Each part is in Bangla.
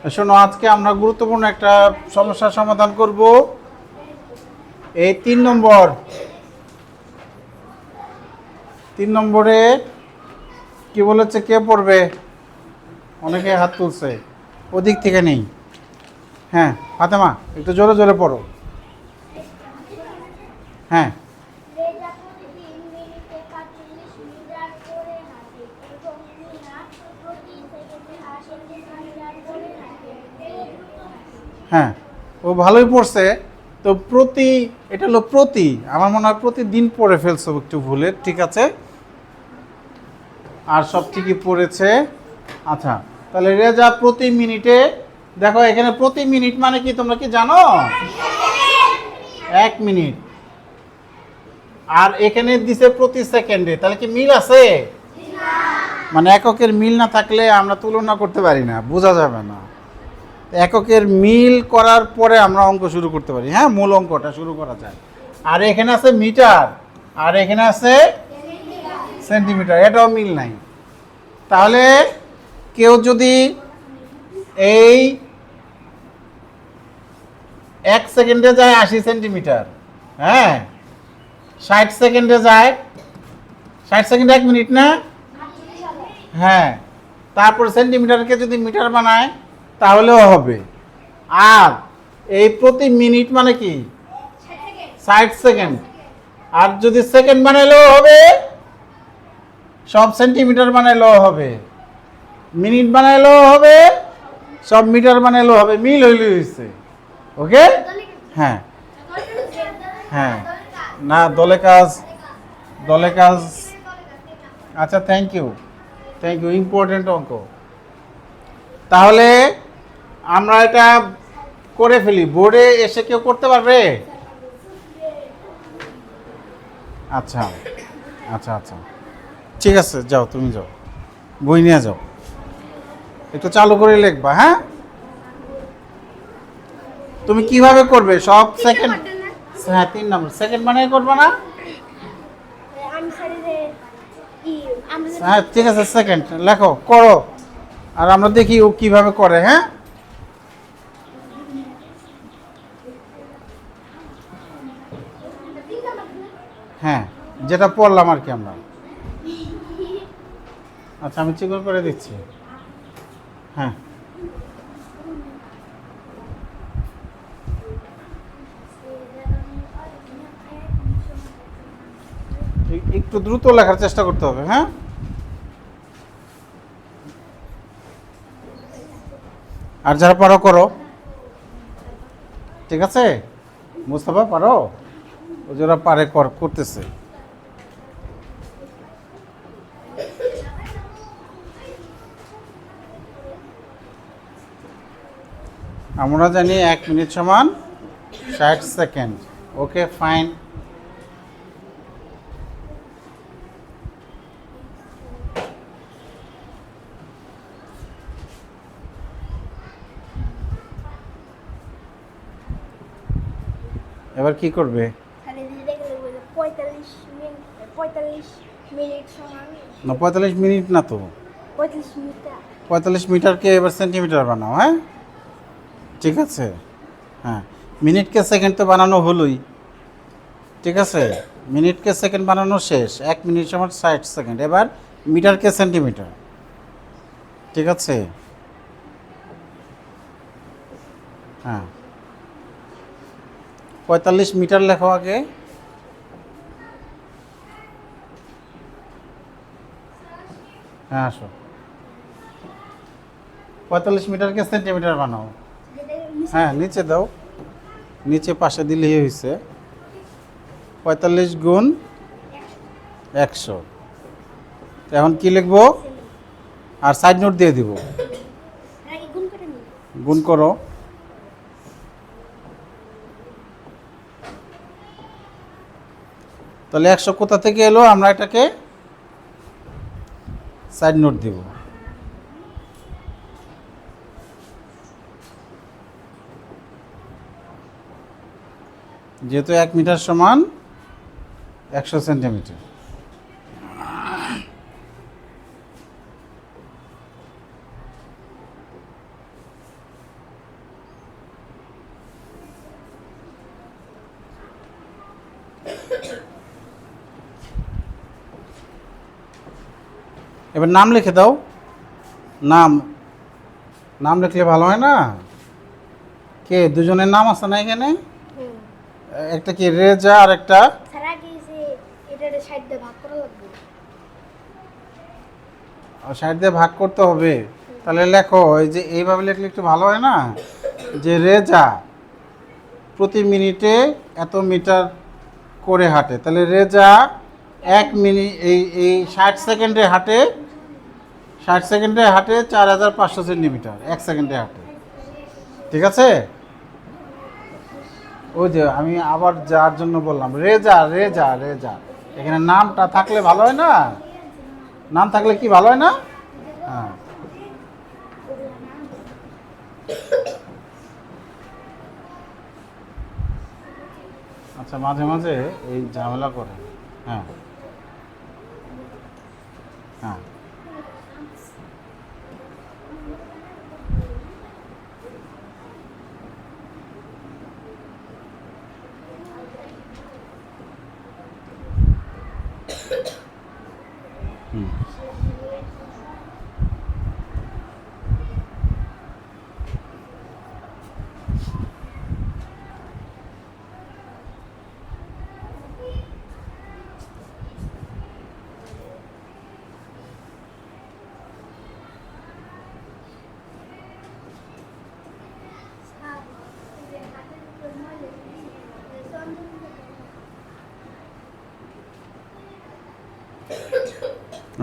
শোনো, আজকে আমরা গুরুত্বপূর্ণ একটা সমস্যার সমাধান করব। এই 3 নম্বরে কি বলেছে, কে পড়বে? অনেকে হাত তুলছে, ওদিক থেকে নেই। হ্যাঁ ফাতেমা, একটু জোরে জোরে পড়ো। হ্যাঁ, হ্যাঁ, ও ভালোই পড়ছে। তো প্রতি, এটা হলো প্রতি, আমার মনে হয় প্রতিদিন পড়ে ফেলছো একটু ভুলে। ঠিক আছে, আর সব ঠিকই পড়েছে। আচ্ছা, তাহলে রেজা প্রতি মিনিটে, দেখো এখানে প্রতি মিনিট মানে কি তোমরা কি জানো? 1 মিনিট। আর এখানে দিছে প্রতি সেকেন্ডে, তাহলে কি মিল আছে? মানে এককের মিল না থাকলে আমরা তুলনা করতে পারি না, বোঝা যাবে না। এককের মিল করার পরে আমরা অঙ্ক শুরু করতে পারি। হ্যাঁ, মূল অঙ্কটা শুরু করা যায়। আর এখানে আছে মিটার, আর এখানে আছে সেন্টিমিটার, এটাও মিল নাই। তাহলে কেউ যদি এই 1 সেকেন্ডে যায় 80 সেন্টিমিটার, হ্যাঁ 60 সেকেন্ডে যায়, 60 সেকেন্ডে 1 মিনিট না? হ্যাঁ, তারপর সেন্টিমিটারকে যদি মিটার বানায় তাহলেও হবে। আর এই প্রতি মিনিট মানে কি 60 সেকেন্ড। আর যদি সেকেন্ড বানাইলেও হবে, সব সেন্টিমিটার বানাইলেও হবে, মিনিট বানাইলেও হবে, সব মিটার বানাইলেও হবে, মিল হইলে হয়েছে। ওকে, হ্যাঁ হ্যাঁ, না দলে কাজ, দলে কাজ। আচ্ছা, থ্যাংক ইউ, ইম্পর্টেন্ট অঙ্ক। তাহলে আমরা এটা করে ফেলি, বোর্ডে এসে কেউ করতে পারবে? আচ্ছা আচ্ছা আচ্ছা, ঠিক আছে, যাও তুমি যাও, বই নিয়ে যাও, একটু চালু করে লিখবা। হ্যাঁ, তুমি কিভাবে করবে সব সেকেন্ড? হ্যাঁ, 3 নম্বর সেকেন্ড মানে করবা না? হ্যাঁ ঠিক আছে, সেকেন্ড লেখো, করো, আর আমরা দেখি ও কিভাবে করে। হ্যাঁ, হ্যাঁ যেটা পড়লাম আর কি আমরা। আচ্ছা, আমি চিকন করে দিচ্ছি। হ্যাঁ, একটু দ্রুত লেখার চেষ্টা করতে হবে। হ্যাঁ, আর যারা পারো করো। ঠিক আছে, মুস্তাফা পারো, ও যারা পারে করতেছে। আমরা জানি 1 মিনিট সমান 60 সেকেন্ড। Okay fine. এবার কি করবে? 45 মিনিট না তো, 45 মিটারকে এবার সেন্টিমিটার বানাও। হ্যাঁ, ঠিক আছে। হ্যাঁ, মিনিটকে সেকেন্ড তো বানানো হলোই। ঠিক আছে, মিনিটকে সেকেন্ড বানানো শেষ। 1 মিনিট সমান 60 সেকেন্ড। এবার মিটারকে সেন্টিমিটার। ঠিক আছে, হ্যাঁ 45 মিটার লেখো আগে। হ্যাঁ আসো, 45 মিটারকে সেন্টিমিটার বানাও। হ্যাঁ নিচে দাও, নিচে পাশে দিলেই হয়েছে। 45 গুণ 100। এখন কি লিখবো? আর সাইড নোট দিয়ে দিব, গুণ করো। তাহলে 100 কোথা থেকে এলো, আমরা এটাকে সাইড নোট দিব। যেহেতু 1 মিটার সমান 100 সেন্টিমিটার। এবার নাম লিখে দাও। নাম নাম লিখলে ভালো হয় না? কে দুজনের নাম আছে না এখানে? একটা কি রেজা আর একটা সারা গিয়েছে এটা সাইড দিয়ে ভাগ করা লাগবে। সাইড দিয়ে ভাগ করতে হবে। তাহলে লেখো, এই যে এইভাবে লিখলে একটু ভালো হয় না? যে রেজা প্রতি মিনিটে এত মিটার করে হাঁটে, তাহলে রেজা 1 মিনিট এই 60 সেকেন্ডে হাঁটে, 60 সেকেন্ডে হাঁটে 4500 সেন্টিমিটার, 1 সেকেন্ডে হাঁটে। ঠিক আছে? ওই যে আমি আবার যার জন্য বললাম রেজা রেজা রেজা, এখানে নামটা থাকলে ভালো হয় না? নাম থাকলে কি ভালো হয় না? হ্যাঁ। আচ্ছা, মাঝে মাঝে এই ঝামেলা করে। হ্যাঁ হ্যাঁ। হুম।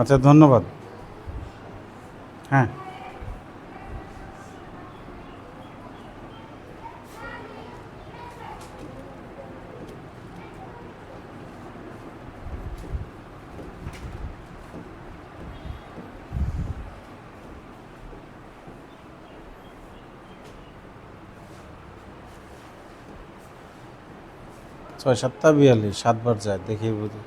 আচ্ছা, ধন্যবাদ। হ্যাঁ। ছয় সাতটা 42, 7 বার যায় দেখি বুঝি।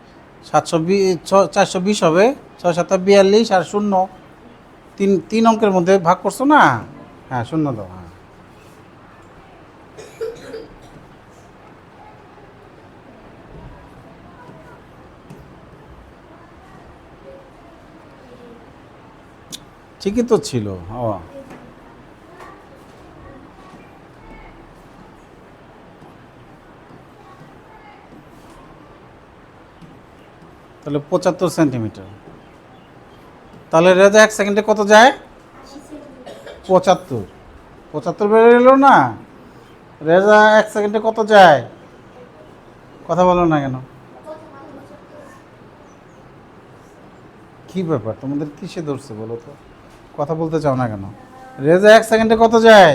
420 হবে। 6 7 42 আর শূন্য, তিন অঙ্কের মধ্যে ভাগ করছো না? হ্যাঁ, শূন্য দাও। হ্যাঁ, ঠিকই তো ছিল। ও, তাহলে 75 সেন্টিমিটার। তাহলে রেজা 1 সেকেন্ডে কত যায়? 75। 75 বেড়ে এলো না? রেজা 1 সেকেন্ডে কত যায়? কথা বলো না কেন? কি ব্যাপার তোমাদের, কিসে ধরছে বলো তো? কথা বলতে চাও না কেন? রেজা 1 সেকেন্ডে কত যায়?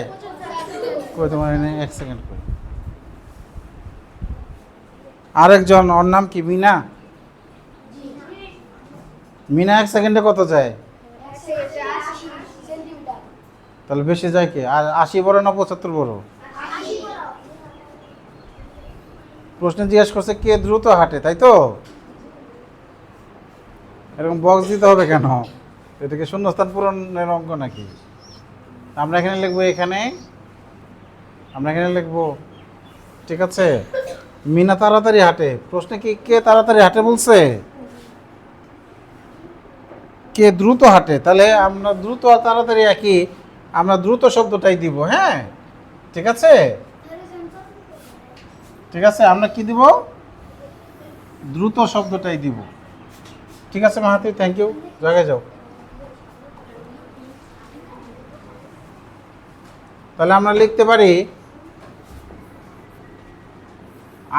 কই তোমার এখানে 1 সেকেন্ড কই? আরেকজন, ওর নাম কি? মিনা। মিনা 1 সেকেন্ডে কত যায়? সেন্টিমিটার। তাহলে বেশি যায় কি? আর 80 বড় না 75 বড়? প্রশ্নে জিজ্ঞেস করছে কে দ্রুত হাঁটে, তাই তো? এরকম বক্স দিতে হবে কেন? এটাকে শূন্যস্থান পূরণের অঙ্ক নাকি? আমরা এখানে লিখবো, আমরা এখানে লিখবো। ঠিক আছে? মিনা তাড়াতাড়ি হাঁটে। প্রশ্নে কি কে তাড়াতাড়ি হাঁটে বলছে? কে দ্রুত হাঁটে। তাহলে আমরা দ্রুত আর তাড়াতাড়ি একই, আমরা দ্রুত শব্দটাই দিব। হ্যাঁ, ঠিক আছে? ঠিক আছে, আমরা কি দিব? দ্রুত শব্দটাই দিব। ঠিক আছে মাহাতি, থ্যাংক ইউ। জায়গায় যাও। তাহলে আমরা লিখতে পারি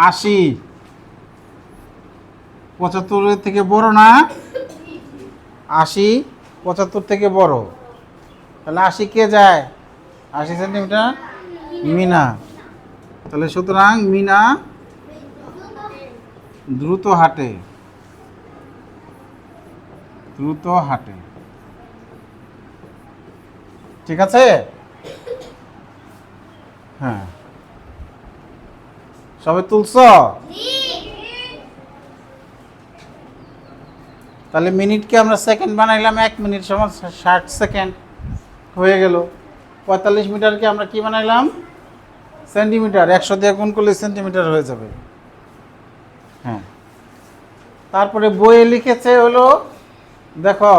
80 75 থেকে বড় না? 80 75 থেকে বড়। তাহলে 80 কে যায়? 80 সেন্টিমিটার মিনা। তাহলে সুতরাং মিনা দ্রুত হাঁটে, দ্রুত হাঁটে। ঠিক আছে? হ্যাঁ, সবে তুলছ? তাহলে মিনিটকে আমরা সেকেন্ড বানাইলাম, 1 মিনিট সমান 60 সেকেন্ড হয়ে গেল। 45 মিটারকে আমরা কি বানাইলাম? সেন্টিমিটার। 100 দিয়ে গুণ করলে সেন্টিমিটার হয়ে যাবে। তারপরে বইয়ে লিখেছে হলো, দেখো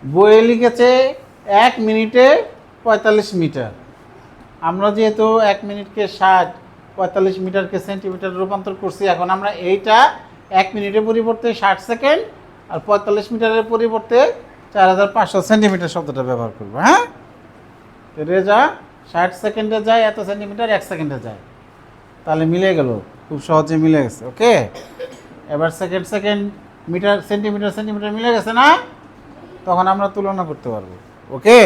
বইয়ে লিখেছে 1 মিনিটে 45 মিটার। আমরা যেহেতু 1 মিনিটকে 60, 45 মিটারকে সেন্টিমিটার রূপান্তর করছি, এখন আমরা এইটা 1 মিনিটের পরিবর্তে 60 সেকেন্ড আর 45 মিটারের পরিবর্তে 4500 সেন্টিমিটার শব্দটা ব্যবহার করবো। হ্যাঁ, তো রেজা 60 সেকেন্ডে যায়, এত সেন্টিমিটার 1 সেকেন্ডে যায়, তাহলে মিলে গেল, খুব সহজে মিলে গেছে। ওকে, এবার second second meter centimeter centimeter মিলে গেছে না, তখন আমরা তুলনা করতে পারবো। ওকে।